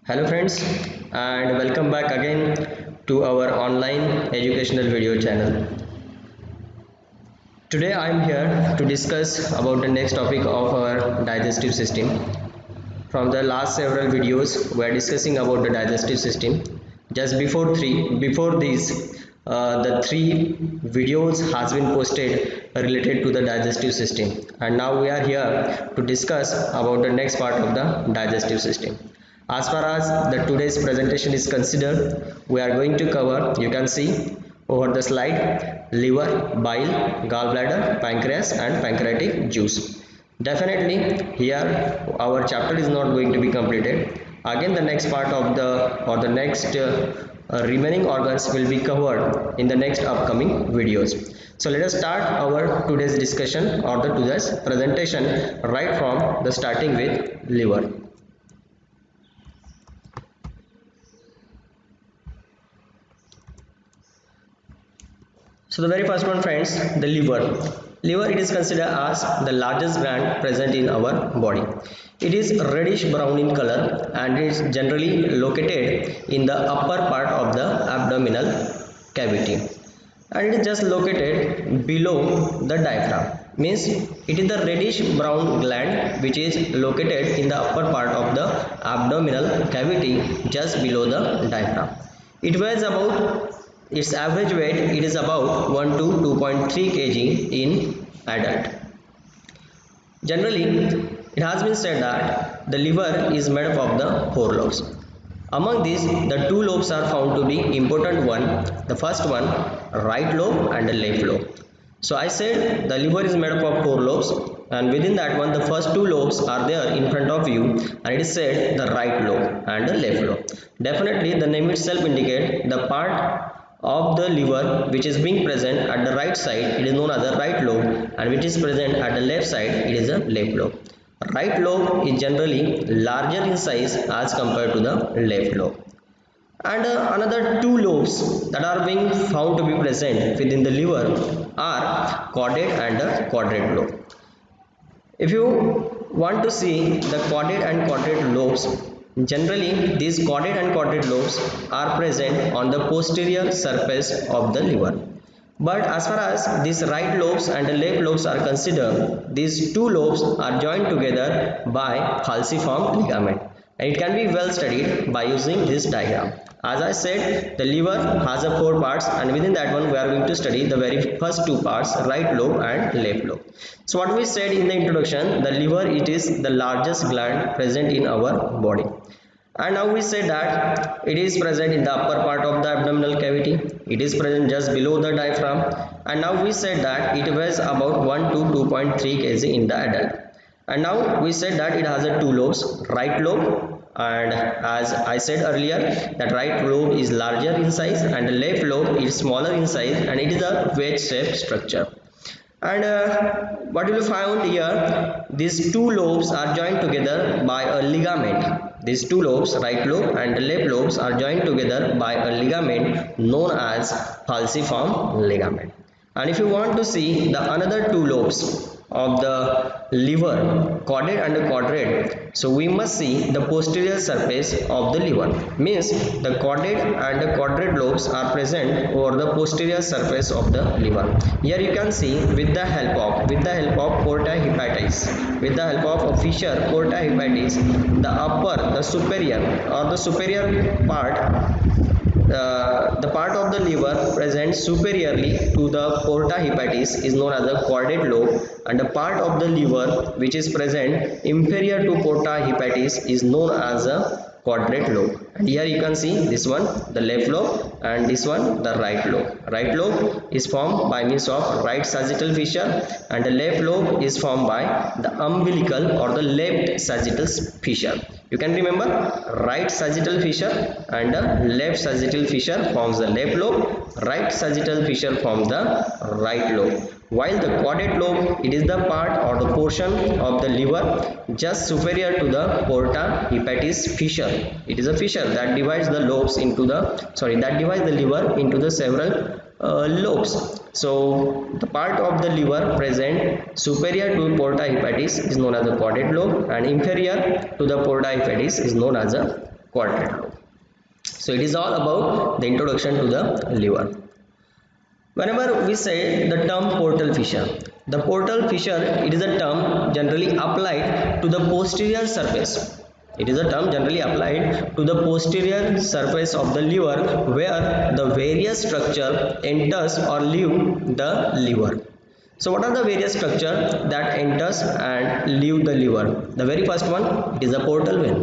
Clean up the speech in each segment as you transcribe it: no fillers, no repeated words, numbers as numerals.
Hello friends, and welcome back again to our online educational video channel. Today I am here to discuss about the next topic of our digestive system. From the last several videos we are discussing about the digestive system. Just before these the three videos has been posted related to the digestive system, and now we are here to discuss about the next part of the digestive system. As far as the today's presentation is considered, we are going to cover, you can see over the slide, liver, bile, gallbladder, pancreas and pancreatic juice. Definitely here our chapter is not going to be completed. Again the next part of the next remaining organs will be covered in the next upcoming videos. So let us start our today's discussion or the today's presentation right from the starting with liver. So the very first one friends, the liver. Liver, it is considered as the largest gland present in our body. It is reddish brown in color and is generally located in the upper part of the abdominal cavity, and it is just located below the diaphragm. Means it is the reddish brown gland which is located in the upper part of the abdominal cavity just below the diaphragm. It weighs about, its average weight it is about 1 to 2.3 kg in adult. Generally, it has been said that the liver is made up of the four lobes. Among these, the two lobes are found to be important one. The first one, right lobe and the left lobe. So I said the liver is made up of four lobes, and within that one the first two lobes are there in front of you, and it is said the right lobe and the left lobe. Definitely the name itself indicate the part of the liver which is being present at the right side, it is known as the right lobe, and which is present at the left side, it is the left lobe. Right lobe is generally larger in size as compared to the left lobe. And another two lobes that are being found to be present within the liver are caudate and the quadrate lobe. If you want to see the caudate and quadrate lobes, generally these caudate and quadrate lobes are present on the posterior surface of the liver. But as far as these right lobes and the left lobes are considered, these two lobes are joined together by falciform ligament, and it can be well studied by using this diagram. As I said, the liver has a four parts, and within that one we are going to study the very first two parts, right lobe and left lobe. So what we said in the introduction, the liver, it is the largest gland present in our body. And now we say that it is present in the upper part of the abdominal cavity. It is present just below the diaphragm. And now we said that it weighs about 1 to 2.3 kg in the adult. And now we said that it has a two lobes, right lobe, and as I said earlier that right lobe is larger in size and the left lobe is smaller in size, and it is a wedge shaped structure. And what you will find here, these two lobes are joined together by a ligament. These two lobes, right lobe and the left lobes, are joined together by a ligament known as falciform ligament. And if you want to see the another two lobes of the liver, caudate and the quadrate, so we must see the posterior surface of the liver. Means the caudate and the quadrate lobes are present over the posterior surface of the liver. Here you can see with the help of porta hepatis, with the help of a fissure porta hepatis, the superior part, the part of the liver present superiorly to the porta hepatis is known as the caudate lobe, and the part of the liver which is present inferior to porta hepatis is known as a quadrate lobe. And here you can see this one, the left lobe, and this one, the right lobe. Right lobe is formed by means of right sagittal fissure, and the left lobe is formed by the umbilical or the left sagittal fissure. You can remember, right sagittal fissure and the left sagittal fissure forms the left lobe, right sagittal fissure forms the right lobe. While the caudate lobe, it is the part or the portion of the liver just superior to the porta hepatis fissure. It is a fissure that divides the lobes into that divides the liver into the several lobes. So the part of the liver present superior to porta hepatis is known as the caudate lobe, and inferior to the porta hepatis is known as a quadrate lobe. So it is all about the introduction to the liver. Whenever we say the term portal fissure, the portal fissure, it is a term generally applied to the posterior surface. It is a term generally applied to the posterior surface of the liver where the various structure enters or leave the liver. So what are the various structure that enters and leave the liver? The very first one, it is a portal vein.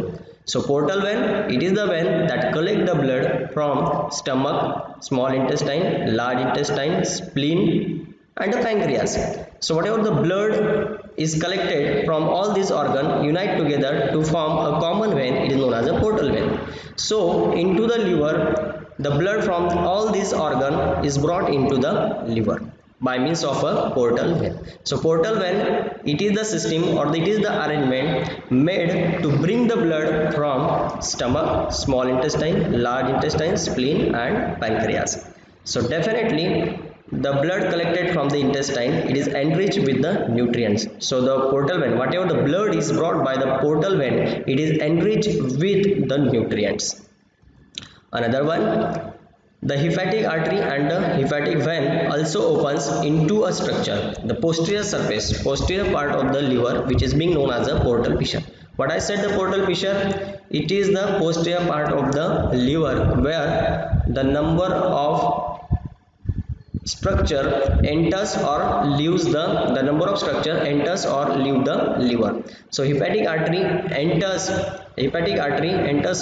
So portal vein, it is the vein that collect the blood from stomach, small intestine, large intestine, spleen and the pancreas. So whatever the blood is collected from all these organs unite together to form a common vein, it is known as a portal vein. So into the liver, the blood from all these organs is brought into the liver by means of a portal vein. So portal vein, it is the system or it is the arrangement made to bring the blood from stomach, small intestine, large intestine, spleen and pancreas. So definitely the blood collected from the intestine, it is enriched with the nutrients. So the portal vein, whatever the blood is brought by the portal vein, it is enriched with the nutrients. Another one, the hepatic artery and the hepatic vein also opens into a structure, the posterior surface, posterior part of the liver, which is being known as a portal fissure. What I said, the portal fissure, it is the posterior part of the liver where the number of structure enters or leaves the number of structure enters or leave the liver. So hepatic artery enters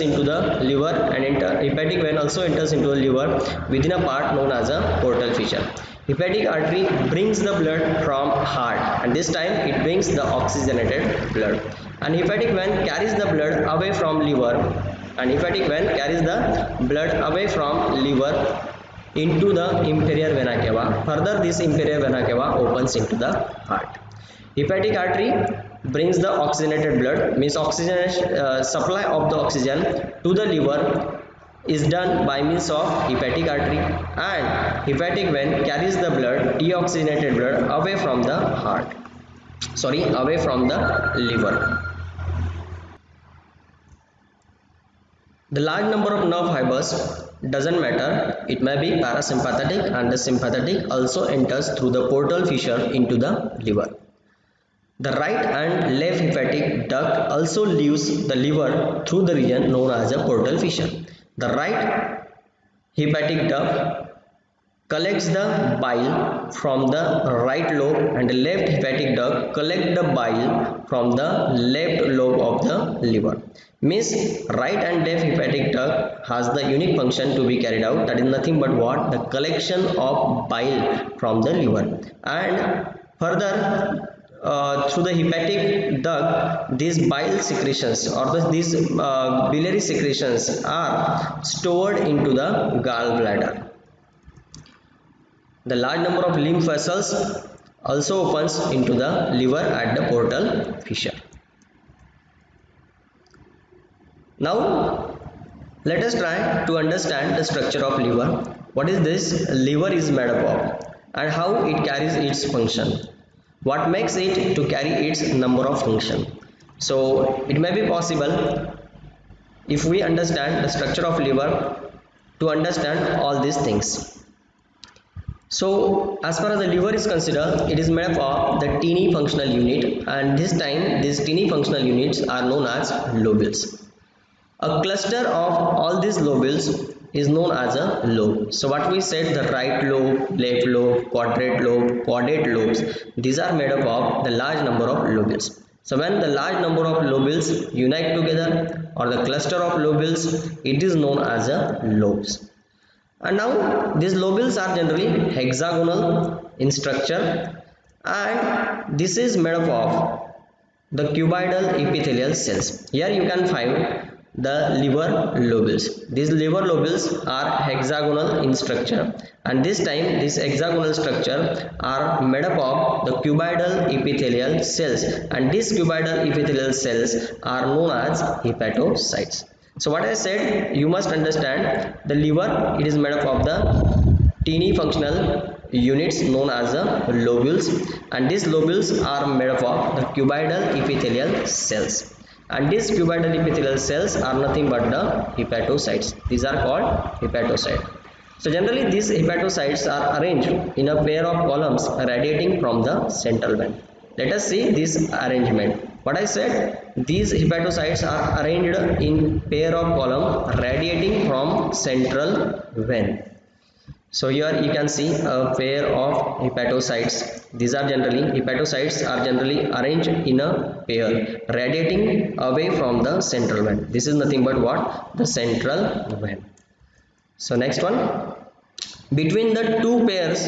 into the liver and hepatic vein also enters into the liver within a part known as a portal fissure. Hepatic artery brings the blood from heart and this time it brings the oxygenated blood, and hepatic vein carries the blood away from liver into the inferior vena cava. Further this inferior vena cava opens into the heart. Hepatic artery brings the oxygenated blood, means supply of the oxygen to the liver is done by means of hepatic artery, and hepatic vein carries the blood, deoxygenated blood away from the liver. The large number of nerve fibers doesn't matter, it may be parasympathetic and the sympathetic also enters through the portal fissure into the liver. The right and left hepatic duct also leaves the liver through the region known as a portal fissure. The right hepatic duct collects the bile from the right lobe and the left hepatic duct collect the bile from the left lobe of the liver. Means right and left hepatic duct has the unique function to be carried out, that is nothing but what? The collection of bile from the liver, and further through the hepatic duct these bile secretions or these biliary secretions are stored into the gallbladder. The large number of lymph vessels also opens into the liver at the portal fissure. Now let us try to understand the structure of liver. What is this liver is made up of and how it carries its function. What makes it to carry its number of function. So it may be possible if we understand the structure of liver to understand all these things. So as far as the liver is considered, it is made up of the teeny functional unit, and this time these teeny functional units are known as lobules. A cluster of all these lobules is known as a lobe. So what we said, the right lobe, left lobe, quadrate lobe, caudate lobes, these are made up of the large number of lobules. So when the large number of lobules unite together or the cluster of lobules, it is known as a lobes. And now these lobules are generally hexagonal in structure, and this is made up of the cuboidal epithelial cells. Here you can find the liver lobules. These liver lobules are hexagonal in structure, and this time this hexagonal structure are made up of the cuboidal epithelial cells, and these cuboidal epithelial cells are known as hepatocytes. So what I said, you must understand the liver, it is made up of the teeny functional units known as the lobules, and these lobules are made up of the cuboidal epithelial cells, and these cuboidal epithelial cells are nothing but the hepatocytes. These are called hepatocytes. So generally these hepatocytes are arranged in a pair of columns radiating from the central vein. Let us see this arrangement. What I said, these hepatocytes are arranged in pair of column radiating from central vein. So here you can see a pair of hepatocytes. These are generally, hepatocytes are generally arranged in a pair radiating away from the central vein. This is nothing but what? The central vein. So next one, between the two pairs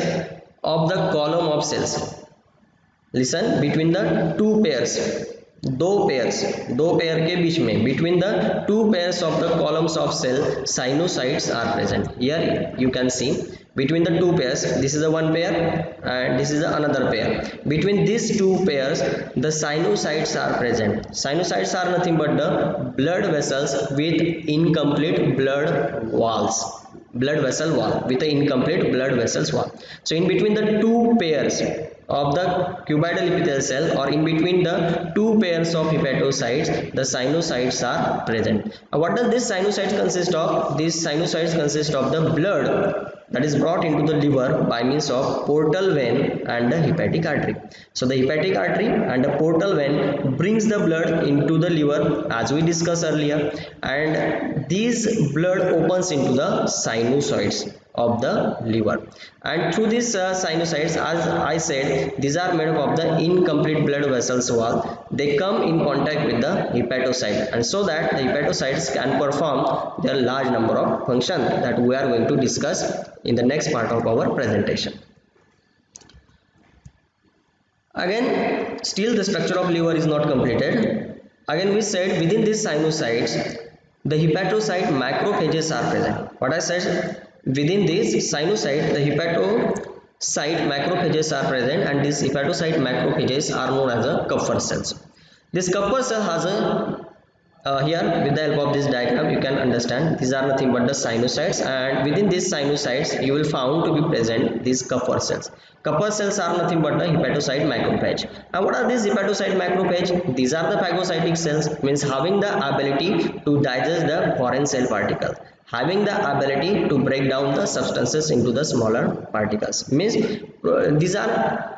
of the column of cells. Listen, between the two pairs, दो pair के बीच में, between the two pairs of the columns of cell, sinusoids are present. Here you can see between the two pairs, this is the one pair and this is the another pair. Between these two pairs the sinusoids are present. Sinusoids are nothing but the blood vessels with incomplete blood walls, blood vessel wall with the incomplete blood vessels wall. So in between the two pairs of the cuboidal epithelial cell, or in between the two pairs of hepatocytes, the sinusoids are present. What does this sinusoids consist of? These sinusoids consist of the blood that is brought into the liver by means of portal vein and the hepatic artery. So the hepatic artery and the portal vein brings the blood into the liver as we discussed earlier, and these blood opens into the sinusoids of the liver, and through these sinusoids, as I said, these are made up of the incomplete blood vessels wall. They come in contact with the hepatocyte, and so that the hepatocytes can perform their large number of functions that we are going to discuss in the next part of our presentation. Again, still the structure of liver is not completed. Again we said within these sinusoids the hepatocyte macrophages are present. What I said, within this sinusoid the hepatocyte macrophages are present, and these hepatocyte macrophages are known as a Kupffer cells. This Kupffer cell has a here with the help of this diagram you can understand these are nothing but the sinusoids, and within these sinusoids you will found to be present these Kupffer cells. Kupffer cells are nothing but the hepatocyte macrophage. And what are these hepatocyte macrophage? These are the phagocytic cells, means having the ability to digest the foreign cell particle, having the ability to break down the substances into the smaller particles, means these are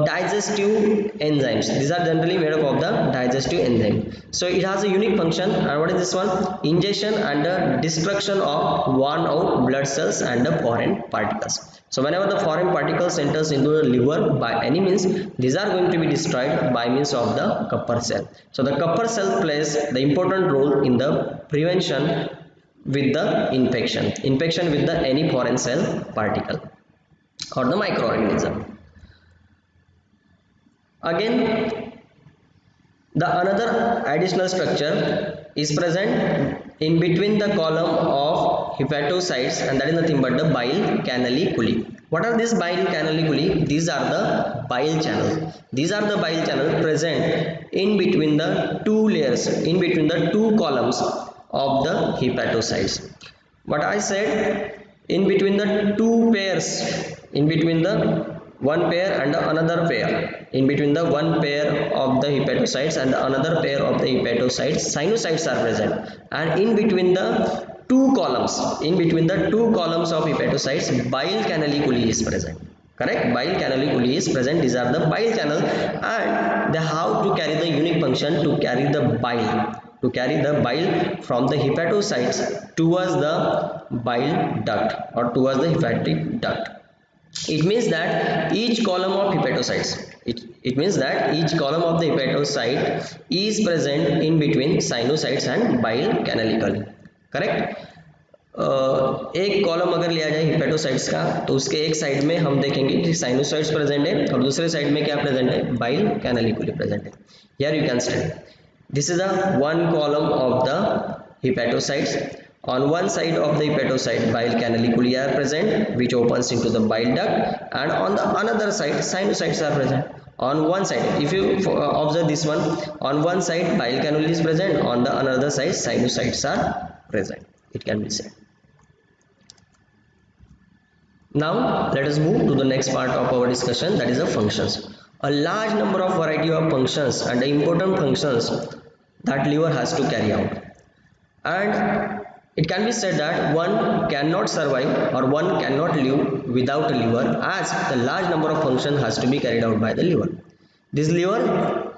digestive enzymes. These are generally made up of the digestive enzyme. So it has a unique function, and what is this one? Ingestion and the destruction of worn out blood cells and the foreign particles. So whenever the foreign particles enters into the liver by any means, these are going to be destroyed by means of the Kupffer cell. So the Kupffer cell plays the important role in the prevention with the infection with the any foreign cell particle or the microorganism. Again, the another additional structure is present in between the column of hepatocytes, and that is nothing but the bile canaliculi. What are these bile canaliculi? These are the bile channels. These are the bile channels present in between the two layers, in between the two columns of the hepatocytes. What I said, in between the two pairs, in between the one pair and another pair, in between the one pair of the hepatocytes and another pair of the hepatocytes, sinusoids are present, and in between the two columns, in between the two columns of hepatocytes, bile canaliculi is present. Correct? Bile canaliculi is present. These are the bile channel, and they have to carry the unique function to carry the bile, from the hepatocytes towards the bile duct or towards the hepatic duct. It means that each column of hepatocytes, it means that each column of the hepatocyte is present in between sinusoids and bile canaliculi. Correct? एक column अगर लिया जाए hepatocytes का, तो उसके एक side में हम देखेंगे कि साइनोसाइड्स प्रेजेंट है और दूसरे साइड में क्या प्रेजेंट है? बाइल कैनालिकुली प्रेजेंट है. Here you can study this is the one column of the hepatocytes. On one side of the hepatocyte, bile canaliculi are present, which opens into the bile duct, and on the another side, sinusoids are present. On one side, if you observe this one, on one side bile cannuli is present, on the another side sinusoids are present. It can be said. Now let us move to the next part of our discussion, that is the functions. A large number of variety of functions and the important functions that liver has to carry out. And it can be said that one cannot survive or one cannot live without a liver, as the large number of function has to be carried out by the liver. This liver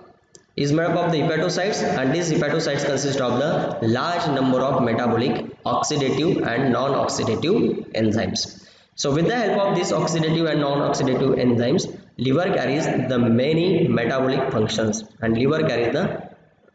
is made up of the hepatocytes, and these hepatocytes consist of the large number of metabolic, oxidative and non-oxidative enzymes. So with the help of these oxidative and non-oxidative enzymes, liver carries the many metabolic functions, and liver carries the,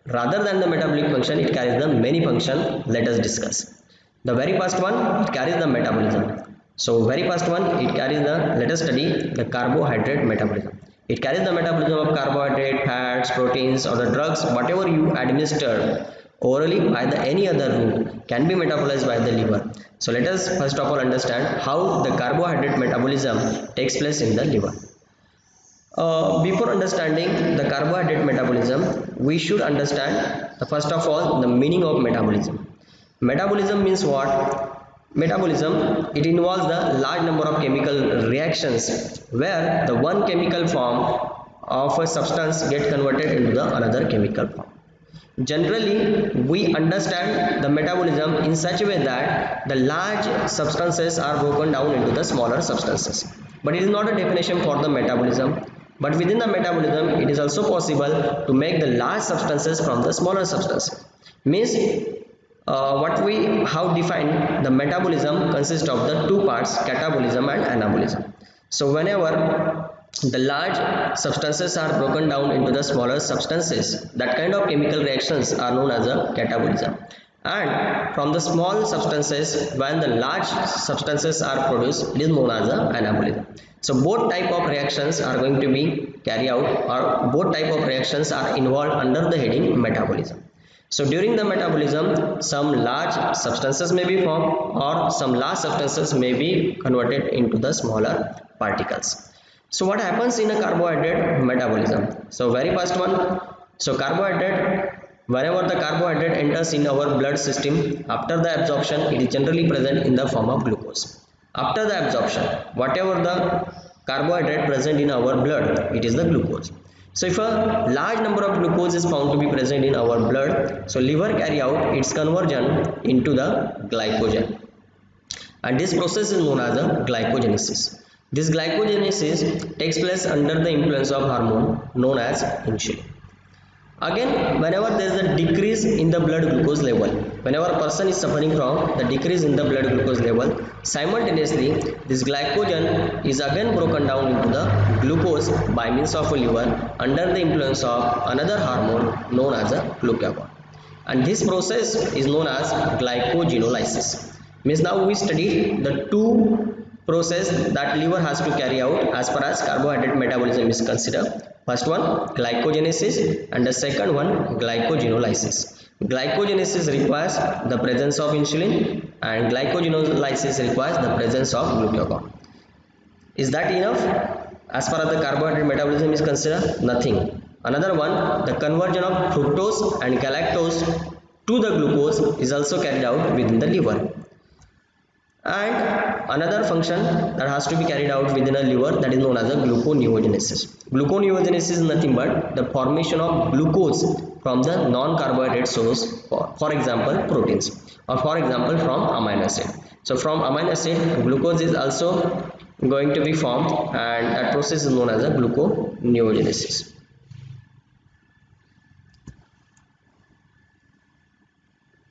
rather than the metabolic function, it carries the many function. Let us discuss. The very first one, it carries the metabolism. So very first one, it carries the, let us study the carbohydrate metabolism. It carries the metabolism of carbohydrate, fats, proteins or the drugs, whatever you administer orally by the any other route can be metabolized by the liver. So let us first of all understand how the carbohydrate metabolism takes place in the liver. Before understanding the carbohydrate metabolism, we should understand first of all the meaning of metabolism. Metabolism means what? Metabolism, it involves the large number of chemical reactions where the one chemical form of a substance get converted into the another chemical form. Generally, we understand the metabolism in such a way that the large substances are broken down into the smaller substances. But it is not a definition for the metabolism. But within the metabolism, it is also possible to make the large substances from the smaller substances. Means what we have defined, the metabolism consists of the two parts, catabolism and anabolism. So whenever the large substances are broken down into the smaller substances, that kind of chemical reactions are known as a catabolism. And from the small substances, when the large substances are produced, it is known as a anabolism. So both type of reactions are going to be carried out, or both type of reactions are involved under the heading metabolism. So during the metabolism, some large substances may be formed or some large substances may be converted into the smaller particles. So what happens in a carbohydrate metabolism? So very first one, so carbohydrate, whenever the carbohydrate enters in our blood system, after the absorption, it is generally present in the form of glucose. After the absorption, whatever the carbohydrate present in our blood, it is the glucose. So if a large number of glucose is found to be present in our blood, so liver carry out its conversion into the glycogen, and this process is known as a glycogenesis. This glycogenesis takes place under the influence of hormone known as insulin. Again, whenever there is a decrease in the blood glucose level, whenever a person is suffering from the decrease in the blood glucose level, simultaneously this glycogen is again broken down into the glucose by means of a liver under the influence of another hormone known as a glucagon. And this process is known as glycogenolysis. Means now we studied the two process that liver has to carry out as far as carbohydrate metabolism is considered. First one, glycogenesis, and the second one, glycogenolysis. Glycogenesis requires the presence of insulin and glycogenolysis requires the presence of glucagon. Is that enough? As far as the carbohydrate metabolism is considered, nothing. Another one, the conversion of fructose and galactose to the glucose is also carried out within the liver. And another function that has to be carried out within a liver, that is known as a gluconeogenesis. Gluconeogenesis is nothing but the formation of glucose from the non-carbohydrate source, for example proteins, or for example from amino acid. So from amino acid, glucose is also going to be formed, and that process is known as a gluconeogenesis.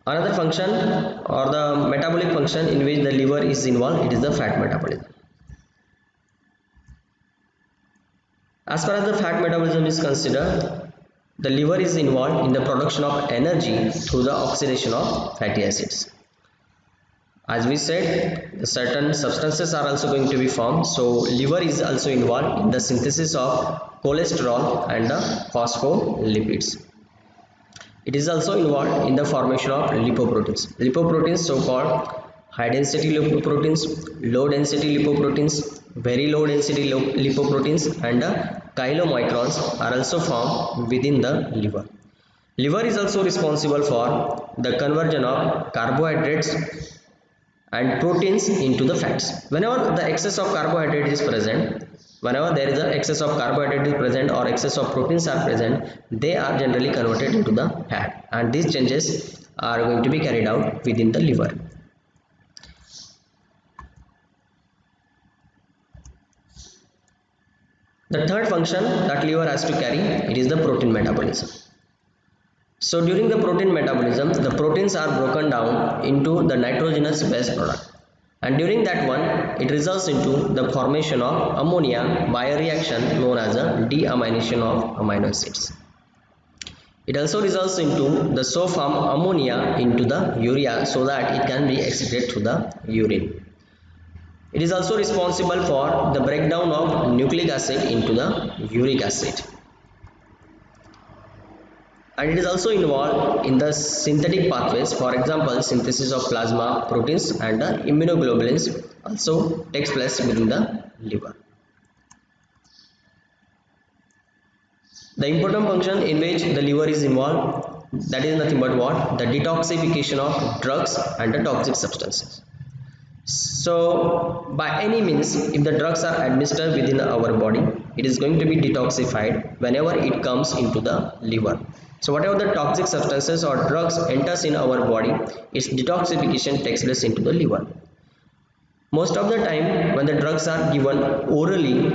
Another function or the metabolic function in which the liver is involved, it is the fat metabolism. As far as the fat metabolism is considered, the liver is involved in the production of energy through the oxidation of fatty acids. As we said, the certain substances are also going to be formed, so liver is also involved in the synthesis of cholesterol and the phospholipids. It is also involved in the formation of lipoproteins. Lipoproteins, so-called high density lipoproteins, low density lipoproteins, very low density lipoproteins, and chylomicrons are also formed within the liver. Liver is also responsible for the conversion of carbohydrates and proteins into the fats. Whenever the excess of carbohydrate is present, Whenever there is an excess of carbohydrate is present or excess of proteins are present, they are generally converted into the fat, and these changes are going to be carried out within the liver. The third function that liver has to carry, it is the protein metabolism. So during the protein metabolism, the proteins are broken down into the nitrogenous waste product, and during that one it results into the formation of ammonia by a reaction known as a deamination of amino acids. It also results into the so formed ammonia into the urea so that it can be excreted through the urine. It is also responsible for the breakdown of nucleic acid into the uric acid. And it is also involved in the synthetic pathways, for example synthesis of plasma proteins and the immunoglobulins also takes place within the liver. The important function in which the liver is involved, that is nothing but what? The detoxification of drugs and the toxic substances. So by any means, if the drugs are administered within our body, it is going to be detoxified whenever it comes into the liver. So whatever the toxic substances or drugs enters in our body, its detoxification takes place into the liver. Most of the time when the drugs are given orally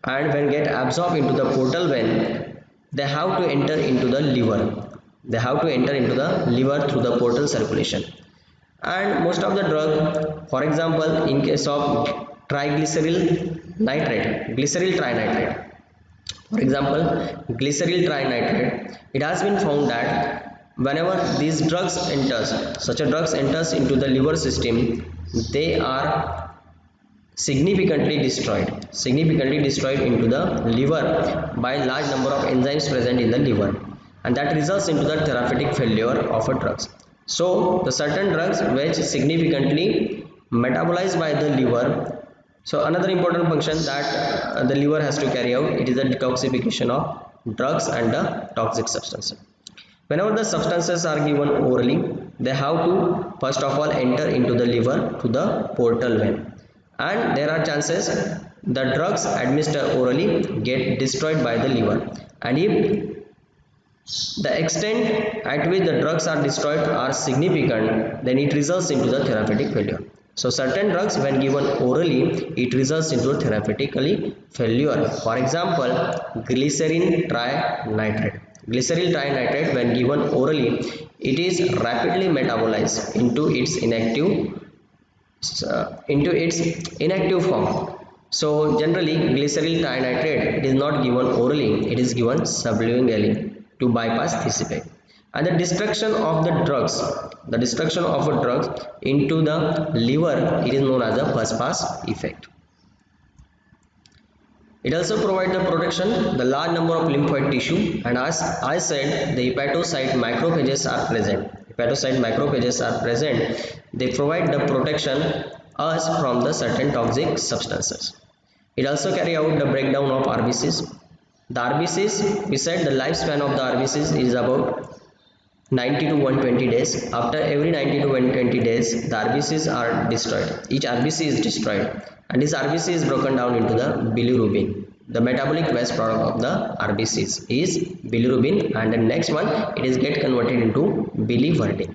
and when get absorbed into the portal vein, they have to enter into the liver. They have to enter into the liver through the portal circulation. And most of the drug, for example in case of triglyceryl nitrate, glyceryl trinitrate, for example glyceryl trinitrate, it has been found that whenever these drugs enters, such a drugs enters into the liver system, they are significantly destroyed into the liver by large number of enzymes present in the liver, and that results into the therapeutic failure of a drugs. So the certain drugs which significantly metabolized by the liver. So another important function that the liver has to carry out, it is the detoxification of drugs and the toxic substances. Whenever the substances are given orally, they have to first of all enter into the liver to the portal vein, and there are chances the drugs administered orally get destroyed by the liver, and if the extent at which the drugs are destroyed are significant, then it results into the therapeutic failure. So certain drugs when given orally, it results into therapeutically failure. For example, glycerin trinitrate. Glyceryl trinitrate when given orally, it is rapidly metabolized into its inactive form. So generally glyceryl trinitrate, it is not given orally, it is given sublingually to bypass this effect. And the destruction of a drug into the liver, it is known as the first pass effect. It also provides the protection, the large number of lymphoid tissue, and as I said, the hepatocyte macrophages are present. They provide the protection us from the certain toxic substances. It also carry out the breakdown of RBCs. The RBCs, we said the lifespan of the RBCs is about 90 to 120 days. After every 90 to 120 days, the RBCs are destroyed. Each RBC is destroyed, and this RBC is broken down into the bilirubin. The metabolic waste product of the RBCs is bilirubin, and the next one it is get converted into biliverdin.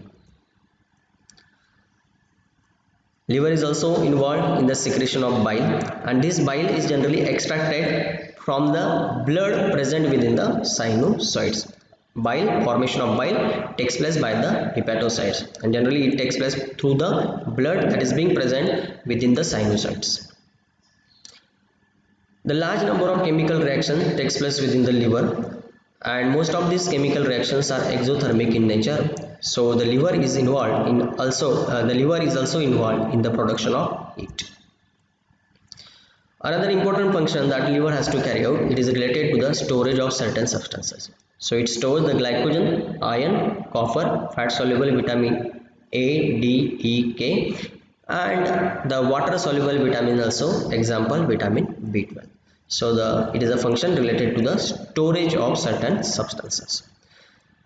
Liver is also involved in the secretion of bile, and this bile is generally extracted from the blood present within the sinusoids. Formation of bile takes place by the hepatocytes, and generally it takes place through the blood that is being present within the sinusoids. The large number of chemical reactions takes place within the liver, and most of these chemical reactions are exothermic in nature. So the liver is involved in in the production of heat. Another important function that liver has to carry out, it is related to the storage of certain substances. So it stores the glycogen, iron, copper, fat soluble vitamin A, D, E, K, and the water soluble vitamin also, example vitamin B12. So it is a function related to the storage of certain substances.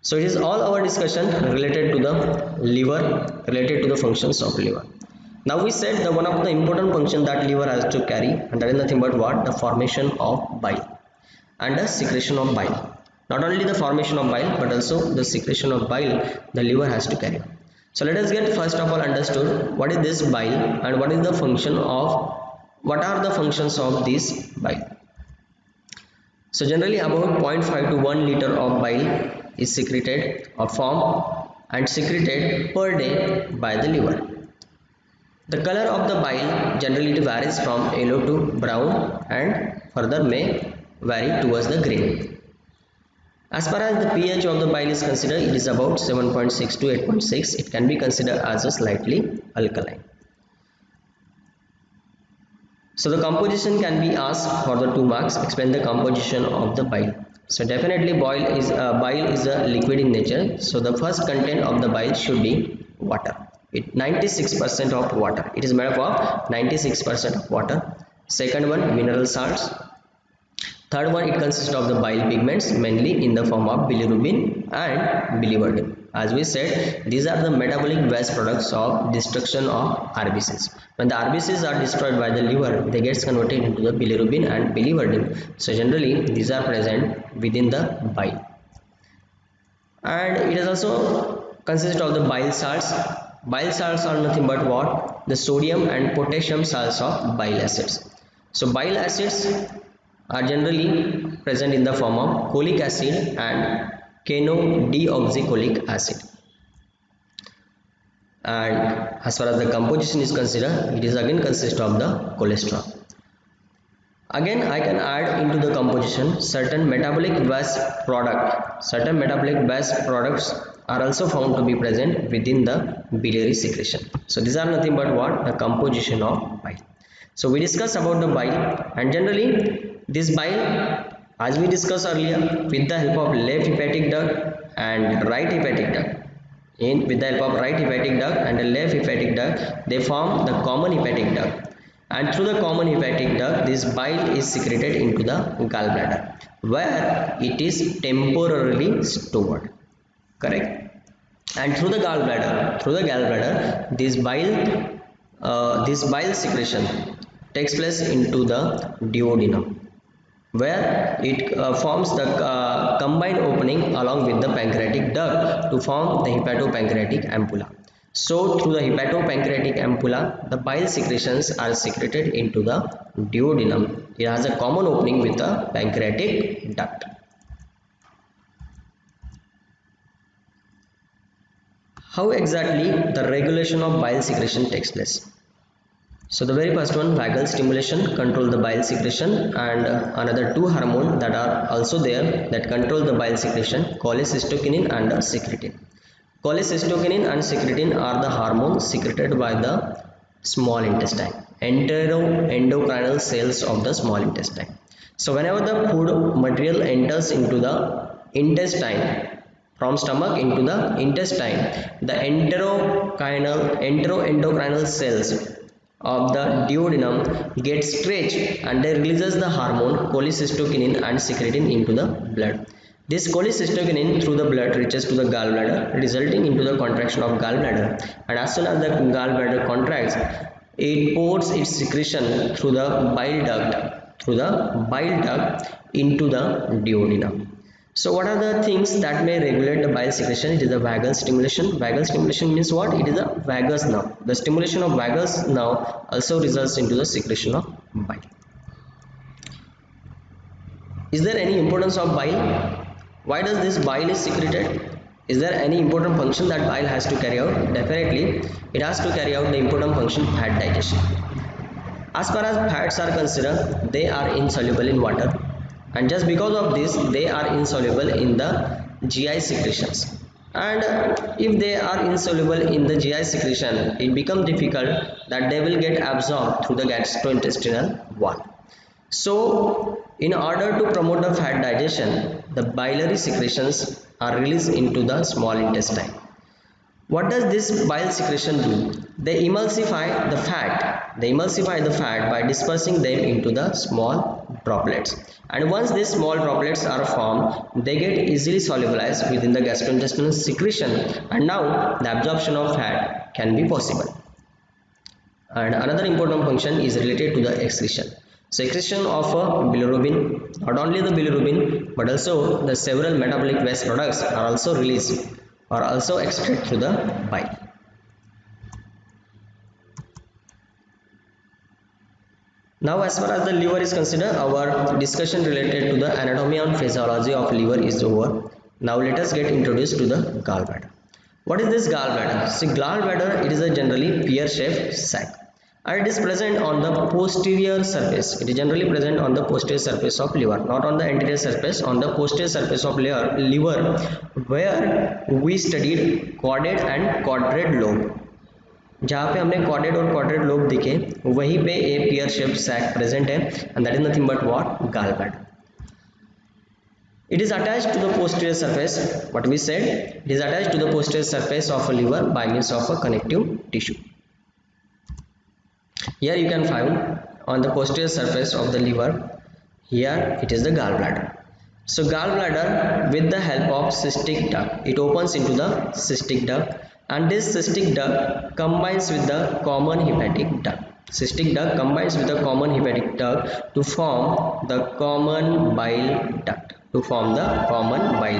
So it is all our discussion related to the liver, related to the functions of liver. Now we said the one of the important function that liver has to carry, and that is nothing but what? The formation of bile and the secretion of bile. Not only the formation of bile but also the secretion of bile the liver has to carry. So let us get first of all understood what is this bile and what are the functions of this bile. So generally about 0.5 to 1 liter of bile is secreted or formed and secreted per day by the liver. The color of the bile generally it varies from yellow to brown and further may vary towards the green. As far as the pH of the bile is considered, it is about 7.6 to 8.6. It can be considered as a slightly alkaline. So the composition can be asked for the 2 marks. Explain the composition of the bile. So definitely bile is a liquid in nature. So the first content of the bile should be water. 96% of water. It is made up of 96% of water. Second one, mineral salts. Third one, it consists of the bile pigments mainly in the form of bilirubin and biliverdin. As we said, these are the metabolic waste products of destruction of RBCs. When the RBCs are destroyed by the liver, they get converted into the bilirubin and biliverdin. So generally these are present within the bile. And it is also consists of the bile salts. Bile salts are nothing but what? The sodium and potassium salts of bile acids. So bile acids are generally present in the form of cholic acid and canodeoxycholic acid. And as far as the composition is considered, it is again consist of the cholesterol. Again I can add into the composition certain metabolic waste product. Certain metabolic waste products are also found to be present within the biliary secretion. So these are nothing but what? The composition of bile. So we discussed about the bile, and generally this bile, as we discussed earlier, with the help of left hepatic duct and right hepatic duct. With the help of right hepatic duct and the left hepatic duct, they form the common hepatic duct. And through the common hepatic duct, this bile is secreted into the gallbladder, where it is temporarily stored. Correct? And through the gallbladder, this bile secretion takes place into the duodenum, where it forms the combined opening along with the pancreatic duct to form the hepatopancreatic ampulla. So through the hepatopancreatic ampulla, the bile secretions are secreted into the duodenum. It has a common opening with the pancreatic duct. How exactly the regulation of bile secretion takes place? So the very first one, vagal stimulation, control the bile secretion, and another 2 hormones that are also there that control the bile secretion, cholecystokinin and secretin. Cholecystokinin and secretin are the hormones secreted by the small intestine, enteroendocrinal cells of the small intestine. So whenever the food material enters into the intestine, from stomach into the intestine, the enteroendocrinal cells of the duodenum get stretched and they releases the hormone cholecystokinin and secretin into the blood. This cholecystokinin through the blood reaches to the gallbladder, resulting into the contraction of gallbladder, and as soon as the gallbladder contracts, it pours its secretion through the bile duct into the duodenum. So what are the things that may regulate the bile secretion? It is the vagal stimulation. Vagal stimulation means what? It is a vagus nerve. The stimulation of vagus nerve also results into the secretion of bile. Is there any importance of bile? Why does this bile is secreted? Is there any important function that bile has to carry out? Definitely, it has to carry out the important function fat digestion. As far as fats are considered, they are insoluble in water, and just because of this they are insoluble in the GI secretions, and if they are insoluble in the GI secretion, it becomes difficult that they will get absorbed through the gastrointestinal wall. So in order to promote the fat digestion, the biliary secretions are released into the small intestine. What does this bile secretion do? They emulsify the fat by dispersing them into the small droplets. And once these small droplets are formed, they get easily solubilized within the gastrointestinal secretion, and now the absorption of fat can be possible. And another important function is related to the excretion. So excretion of bilirubin, not only the bilirubin but also the several metabolic waste products are also released or also extracted through the bile. Now as far as the liver is concerned, our discussion related to the anatomy and physiology of liver is over. Now let us get introduced to the gallbladder. What is this gallbladder? See, gallbladder, it is a generally pear-shaped sac and it is present on the posterior surface. It is generally present on the posterior surface of liver, not on the anterior surface, on the posterior surface of liver, where we studied caudate and quadrate lobe. जहाँ पे हमने quadrat और quadrat lobe दिखे, वहीं पे a pear shape sac present है and that is nothing but what? gallbladder. It is attached to the posterior surface. What we said, it is attached to the posterior surface of a liver by means of a connective tissue. Here you can find on the posterior surface of the liver, here it is the gallbladder. So gallbladder, with the help of cystic duct, it opens into the cystic duct, and this cystic duct combines with the common hepatic duct. Cystic duct combines with the common hepatic duct to form the common bile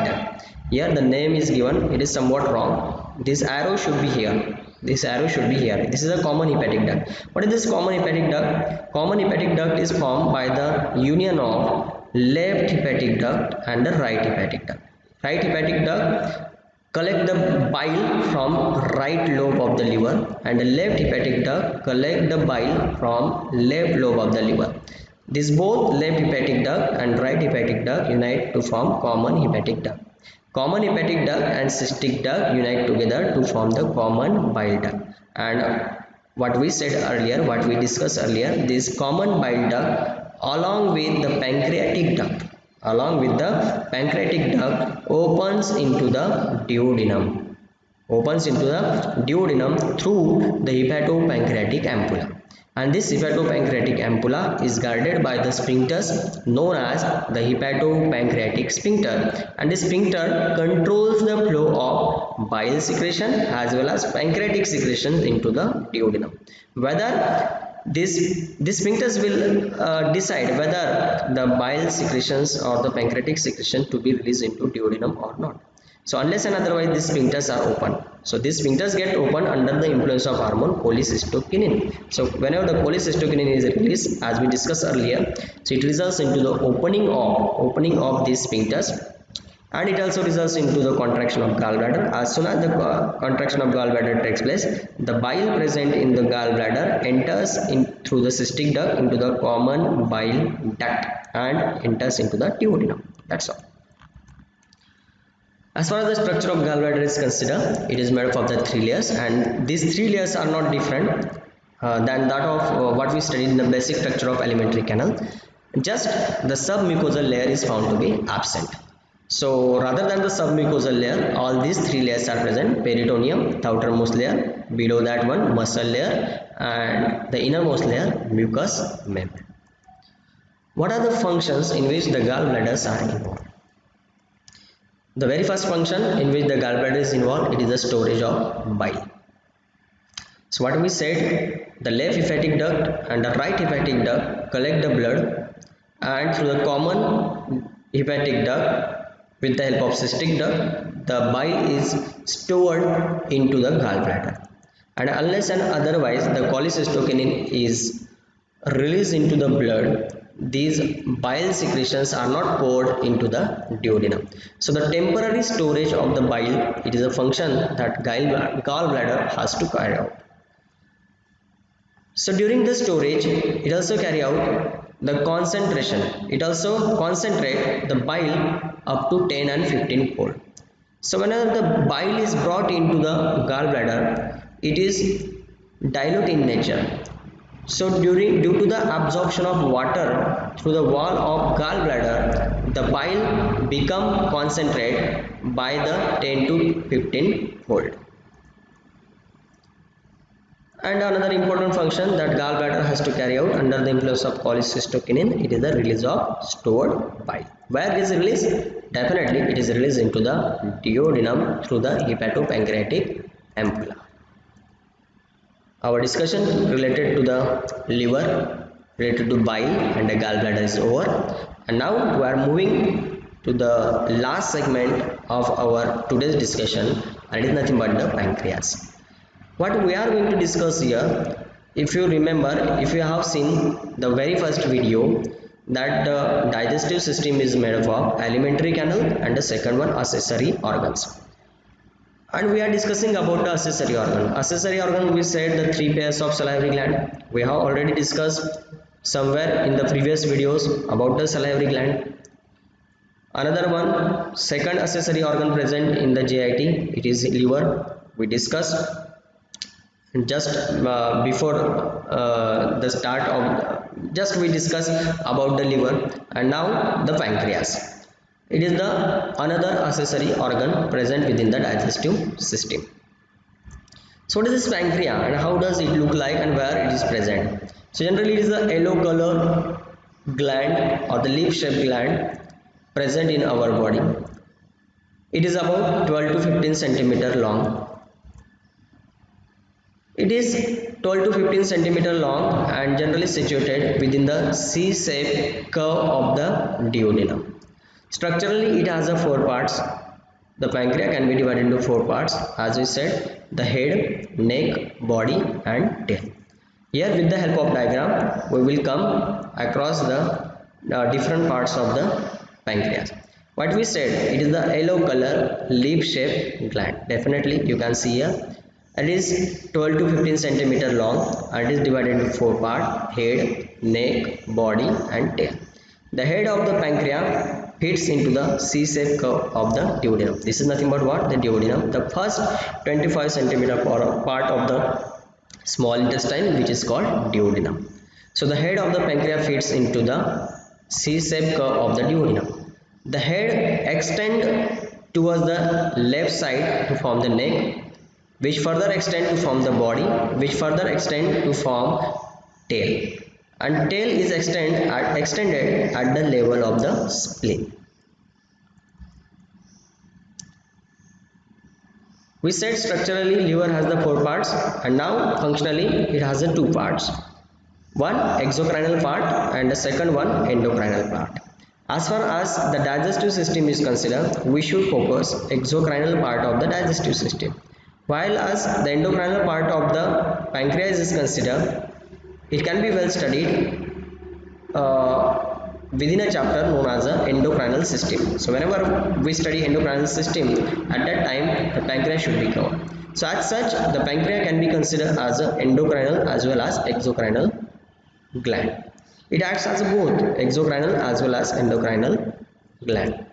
duct. Here the name is given, it is somewhat wrong. This arrow should be here. This is a common hepatic duct. What is this common hepatic duct? Common hepatic duct is formed by the union of left hepatic duct and the right hepatic duct. Right hepatic duct collect the bile from right lobe of the liver, and the left hepatic duct collect the bile from left lobe of the liver. These both left hepatic duct and right hepatic duct unite to form common hepatic duct. Common hepatic duct and cystic duct unite together to form the common bile duct. And what we said earlier, what we discussed earlier, this common bile duct along with the pancreatic duct opens into the duodenum through the hepatopancreatic ampulla. And this hepatopancreatic ampulla is guarded by the sphincters known as the hepatopancreatic sphincter, and this sphincter controls the flow of bile secretion as well as pancreatic secretion into the duodenum. Whether this sphincters will decide whether the bile secretions or the pancreatic secretion to be released into duodenum or not. So unless and otherwise these sphincters are open. So these sphincters get open under the influence of hormone cholecystokinin. So whenever the cholecystokinin is released, as we discussed earlier, so it results into the opening of these sphincters, and it also results into the contraction of gallbladder. As soon as the contraction of gallbladder takes place, the bile present in the gallbladder enters in through the cystic duct into the common bile duct and enters into the duodenum. That's all. As far as the structure of gallbladder is considered, it is made up of the 3 layers, and these 3 layers are not different than that of what we studied in the basic structure of alimentary canal. Just the submucosal layer is found to be absent. So rather than the submucosal layer, all these 3 layers are present: peritoneum, the outermost layer, below that one muscle layer, and the innermost layer mucous membrane. What are the functions in which the gallbladders are involved? The very first function in which the gallbladder is involved, it is the storage of bile. So what we said, the left hepatic duct and the right hepatic duct collect the blood, and through the common hepatic duct with the help of cystic duct, the bile is stored into the gallbladder, and unless and otherwise the cholecystokinin is released into the blood, these bile secretions are not poured into the duodenum. So the temporary storage of the bile, it is a function that gallbladder has to carry out. So during the storage, it also carry out the concentration. It also concentrate the bile up to 10 and 15 fold. So whenever the bile is brought into the gallbladder, it is dilute in nature. So due to the absorption of water through the wall of gallbladder, the bile become concentrate by the 10 to 15 fold. And another important function that gallbladder has to carry out under the influence of cholecystokinin, it is the release of stored bile. Where it is released? Definitely it is released into the duodenum through the hepatopancreatic ampulla. our discussion related to the liver, related to bile and the gallbladder is over, and now we are moving to the last segment of our today's discussion, and it is nothing but the pancreas. What we are going to discuss here, if you remember, if you have seen the very first video, that the digestive system is made up of alimentary canal and the second one accessory organs. And we are discussing about the accessory organ. Accessory organ, we said the 3 pairs of salivary gland. We have already discussed somewhere in the previous videos about the salivary gland. Another one, second accessory organ present in the GIT, it is liver. We discussed just before the start of just we discussed about the liver, and now the pancreas. It is the another accessory organ present within the digestive system. So what is this pancreas and how does it look like and where it is present? So generally it is a yellow color gland or the leaf-shaped gland present in our body. It is about 12 to 15 centimeter long. It is 12 to 15 centimeter long and generally situated within the C-shaped curve of the duodenum. Structurally, it has 4 parts. The pancreas can be divided into 4 parts, as we said, the head, neck, body and tail. Here with the help of diagram, we will come across the different parts of the pancreas. What we said, it is the yellow color leaf-shaped gland. Definitely you can see here. It is 12 to 15 centimeter long and is divided into 4 parts, head, neck, body and tail. The head of the pancreas fits into the C-shaped curve of the duodenum. This is nothing but what? The duodenum. The first 25 centimeter part of the small intestine, which is called duodenum. So the head of the pancreas fits into the C-shaped curve of the duodenum. The head extends towards the left side to form the neck, which further extend to form the body, which further extend to form tail, and tail is extended at the level of the spleen. We said structurally liver has the 4 parts, and now functionally it has the 2 parts. One exocrinal part and the second one endocrinal part. As far as the digestive system is concerned, we should focus exocrinal part of the digestive system. While as the endocrinal part of the pancreas is considered, it can be well studied within a chapter known as the endocrinal system. So whenever we study endocrinal system, at that time the pancreas should be covered. So as such, the pancreas can be considered as an endocrinal as well as exocrinal gland. It acts as both exocrinal as well as endocrinal gland.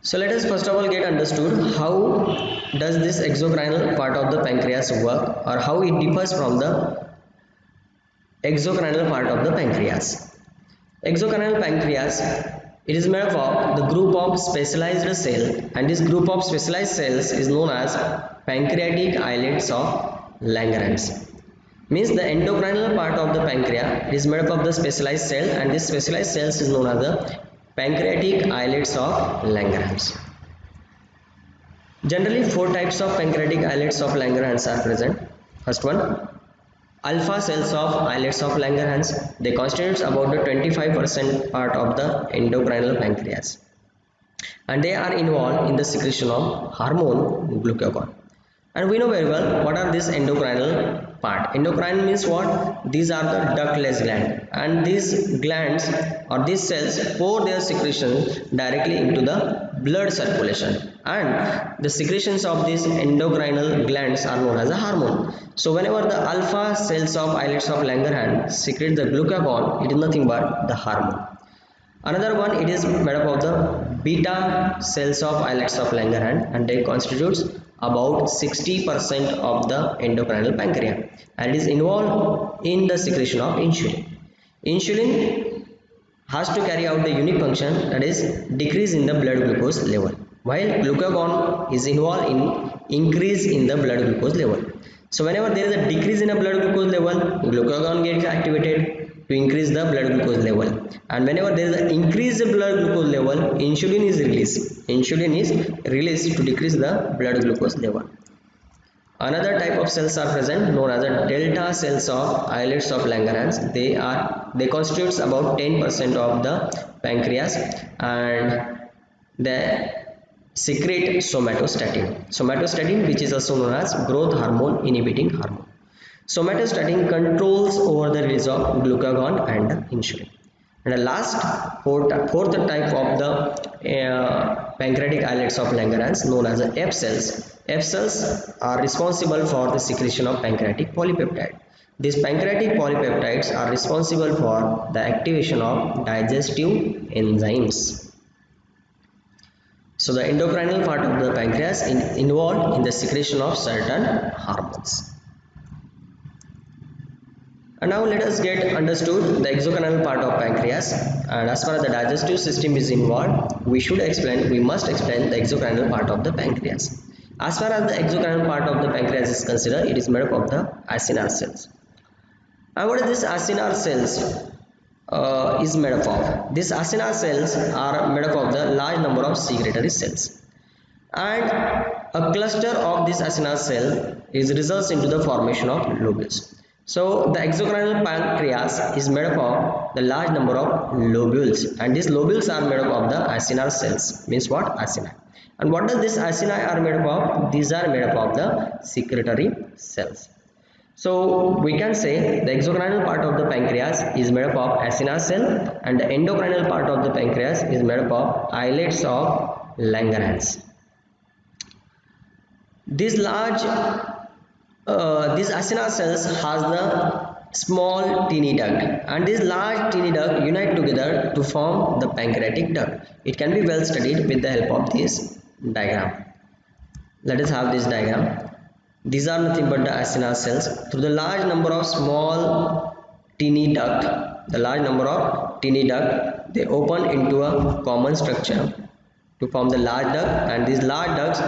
So let us first of all get understood how does this exocrinal part of the pancreas work, or how it differs from the exocrinal part of the pancreas. Exocrinal pancreas, it is made up of the group of specialized cells, and this group of specialized cells is known as pancreatic islets of Langerhans. Means the endocrinal part of the pancreas is made up of the specialized cell, and this specialized cells is known as the pancreatic islets of Langerhans. Generally 4 types of pancreatic islets of Langerhans are present. First one, alpha cells of islets of Langerhans. They constitute about the 25% part of the endocrinal pancreas, and they are involved in the secretion of hormone glucagon. And we know very well what are these endocrinal part. Endocrine means what? These are the ductless gland, and these glands or these cells pour their secretions directly into the blood circulation, and the secretions of these endocrinal glands are known as a hormone. So whenever the alpha cells of islets of Langerhans secrete the glucagon, it is nothing but the hormone. Another one, it is made up of the beta cells of islets of Langerhans, and they constitutes about 60% of the endocrinal pancreas, and it is involved in the secretion of insulin. Insulin has to carry out the unique function, that is decrease in the blood glucose level, while glucagon is involved in increase in the blood glucose level. So whenever there is a decrease in the blood glucose level, glucagon gets activated to increase the blood glucose level, and whenever there is an increased blood glucose level, insulin is released to decrease the blood glucose level. Another type of cells are present known as the delta cells of islets of Langerhans. They constitutes about 10% of the pancreas, and they secrete somatostatin. Somatostatin, which is also known as growth hormone inhibiting hormone. Somatostatin controls over the release of glucagon and insulin. And the last fourth type of the pancreatic islets of Langerhans known as the F cells. F cells are responsible for the secretion of pancreatic polypeptide. These pancreatic polypeptides are responsible for the activation of digestive enzymes. So the endocrinal part of the pancreas is involved in the secretion of certain hormones. And now let us get understood the exocrine part of pancreas, and as far as the digestive system is involved, we must explain the exocrine part of the pancreas. As far as the exocrine part of the pancreas is considered, it is made up of the acinar cells. And what is this acinar cells is made up of? These acinar cells are made up of the large number of secretory cells, and a cluster of this acinar cell is results into the formation of lobules. So the exocrine pancreas is made up of the large number of lobules, and these lobules are made up of the acinar cells. Means what? Acini. And what does this acini are made up of? These are made up of the secretory cells. So we can say the exocrine part of the pancreas is made up of acinar cell, and the endocrinal part of the pancreas is made up of islets of Langerhans. These acinar cells has the small teeny duct, and these large teeny duct unite together to form the pancreatic duct. It can be well studied with the help of this diagram. Let us have this diagram. These are nothing but the acinar cells. Through the large number of small teeny duct, they open into a common structure to form the large duct, and these large ducts,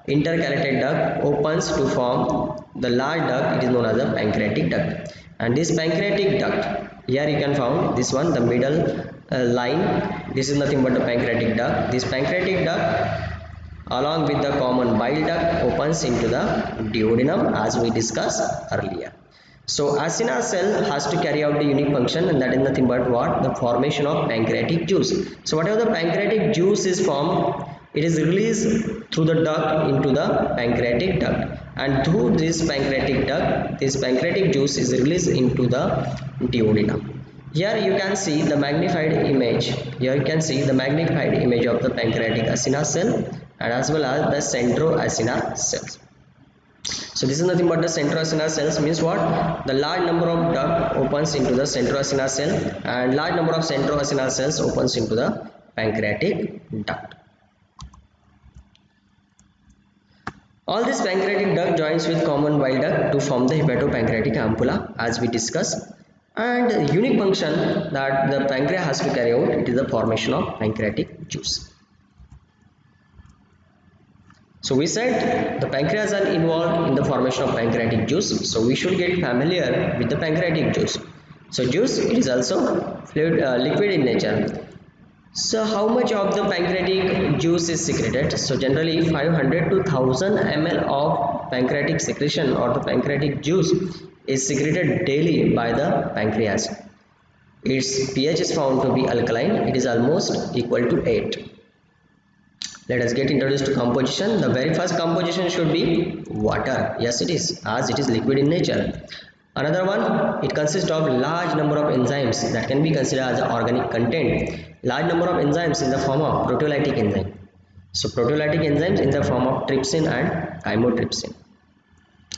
intercalated duct, opens to form the large duct. It is known as a pancreatic duct. And this pancreatic duct, here you can find this one, the middle line. This is nothing but the pancreatic duct. This pancreatic duct along with the common bile duct opens into the duodenum, as we discussed earlier. So acinar cell has to carry out the unique function, and that is nothing but what? The formation of pancreatic juice. So whatever the pancreatic juice is formed, it is released through the duct into the pancreatic duct, and through this pancreatic duct, this pancreatic juice is released into the duodenum. Here you can see the magnified image. Here you can see the magnified image of the pancreatic acinar cell, and as well as the centroacinar cells. So this is nothing but the centroacinar cells. Means what? The large number of duct opens into the centroacinar cell, and large number of centroacinar cells opens into the pancreatic duct. All this pancreatic duct joins with common bile duct to form the hepatopancreatic ampulla, as we discussed. And the unique function that the pancreas has to carry out, it is the formation of pancreatic juice. So we said the pancreas are involved in the formation of pancreatic juice. So we should get familiar with the pancreatic juice. So juice, it is also fluid, liquid in nature. So how much of the pancreatic juice is secreted? So generally 500 to 1000 ml of pancreatic secretion or the pancreatic juice is secreted daily by the pancreas. Its pH is found to be alkaline. It is almost equal to 8. Let us get introduced to composition. The very first composition should be water. Yes, it is, as it is liquid in nature. Another one, it consists of large number of enzymes that can be considered as organic content. Large number of enzymes in the form of proteolytic enzyme. So proteolytic enzymes in the form of trypsin and chymotrypsin.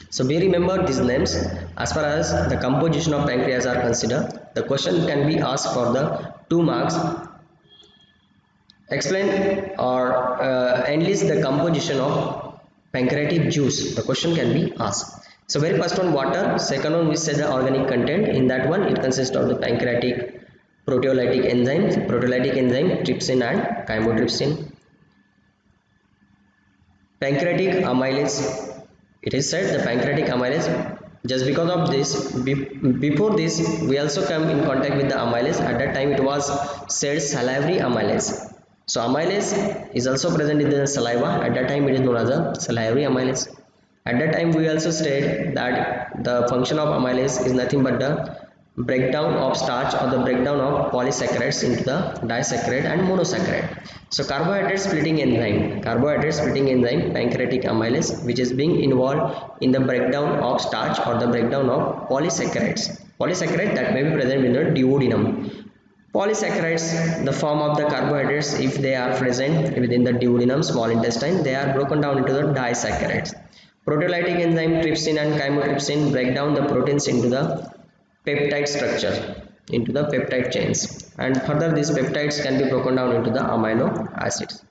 So we remember these names. As far as the composition of pancreas are considered, the question can be asked for the 2 marks. Explain or enlist the composition of pancreatic juice. The question can be asked. So very first one, water. Second one, we said the organic content. In that one, it consists of the pancreatic proteolytic enzymes, trypsin and chymotrypsin. Pancreatic amylase. It is said the pancreatic amylase. Just because of this, before this, we also come in contact with the amylase. At that time, it was said salivary amylase. So amylase is also present in the saliva. At that time, it is known as a salivary amylase. At that time we also said that the function of amylase is nothing but the breakdown of starch or the breakdown of polysaccharides into the disaccharide and monosaccharide. So carbohydrate splitting enzyme, pancreatic amylase, which is being involved in the breakdown of starch or the breakdown of polysaccharides. Polysaccharide that may be present in the duodenum. Polysaccharides, the form of the carbohydrates, if they are present within the duodenum, small intestine, they are broken down into the disaccharides. Proteolytic enzyme trypsin and chymotrypsin break down the proteins into the peptide structure, into the peptide chains, and further these peptides can be broken down into the amino acids.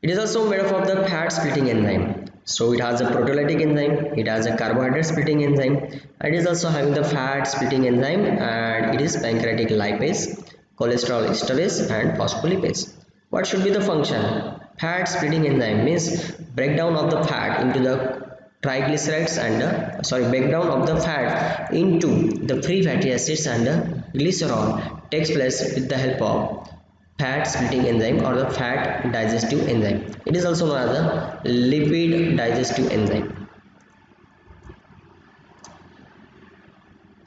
It is also made up of the fat splitting enzyme. So it has a proteolytic enzyme, it has a carbohydrate splitting enzyme, and it is also having the fat splitting enzyme, and it is pancreatic lipase, cholesterol esterase, and phospholipase. What should be the function? Fat splitting enzyme means breakdown of the fat into the triglycerides and breakdown of the fat into the free fatty acids and glycerol takes place with the help of fat splitting enzyme or the fat digestive enzyme. It is also known as the lipid digestive enzyme.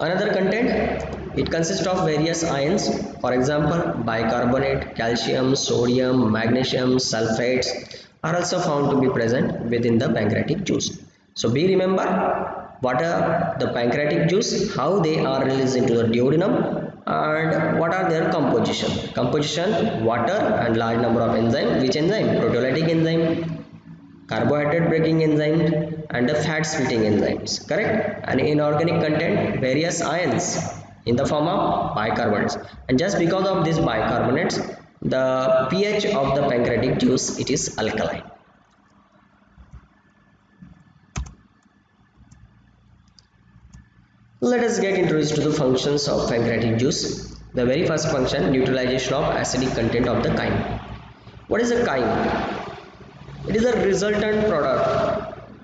Another content, it consists of various ions, for example bicarbonate, calcium, sodium, magnesium, sulfates are also found to be present within the pancreatic juice. So be remember what are the pancreatic juice, how they are released into the duodenum, and what are their composition, water and large number of enzyme. Which enzyme? Proteolytic enzyme, carbohydrate breaking enzyme, and the fat splitting enzymes, correct? And inorganic content, various ions in the form of bicarbonates, and just because of these bicarbonates the pH of the pancreatic juice, it is alkaline. Let us get introduced to the functions of pancreatic juice. The very first function, neutralization of acidic content of the chyme. What is a chyme? It is a resultant product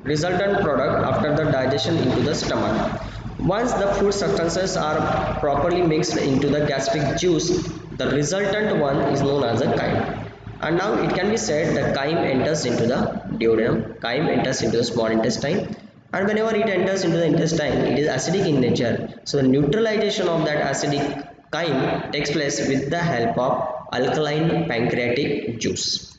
after the digestion into the stomach. Once the food substances are properly mixed into the gastric juice, the resultant one is known as a chyme. And now it can be said the chyme enters into the duodenum, chyme enters into the small intestine, and whenever it enters into the intestine, it is acidic in nature. So the neutralization of that acidic chyme takes place with the help of alkaline pancreatic juice.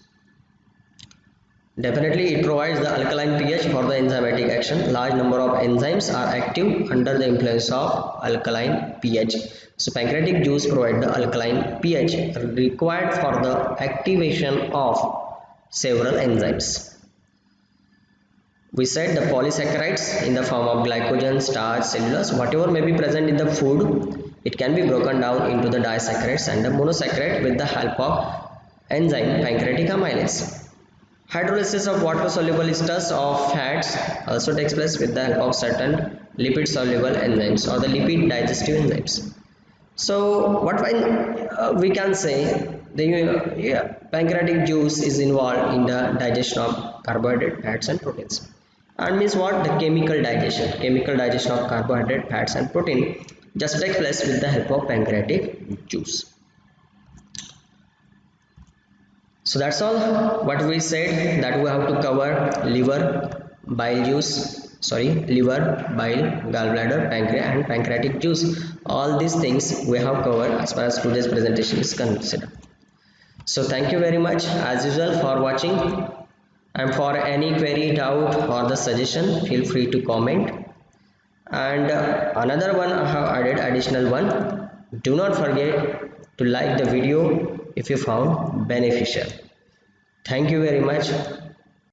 Definitely it provides the alkaline pH for the enzymatic action. Large number of enzymes are active under the influence of alkaline pH. So pancreatic juice provides the alkaline pH required for the activation of several enzymes. We said the polysaccharides in the form of glycogen, starch, cellulose, whatever may be present in the food, it can be broken down into the disaccharides and the monosaccharide with the help of enzyme pancreatic amylase. Hydrolysis of water-soluble esters of fats also takes place with the help of certain lipid-soluble enzymes or the lipid digestive enzymes. So what we can say, the pancreatic juice is involved in the digestion of carbohydrate, fats and proteins. And means what? The chemical digestion of carbohydrate, fats and protein just takes place with the help of pancreatic juice. So that's all what we said, that we have to cover liver, bile, gallbladder, pancreas and pancreatic juice. All these things we have covered as far as today's presentation is considered. So thank you very much as usual for watching, and for any query, doubt or the suggestion, feel free to comment. And another one, I have added additional one. Do not forget to like the video if you found beneficial. Thank you very much.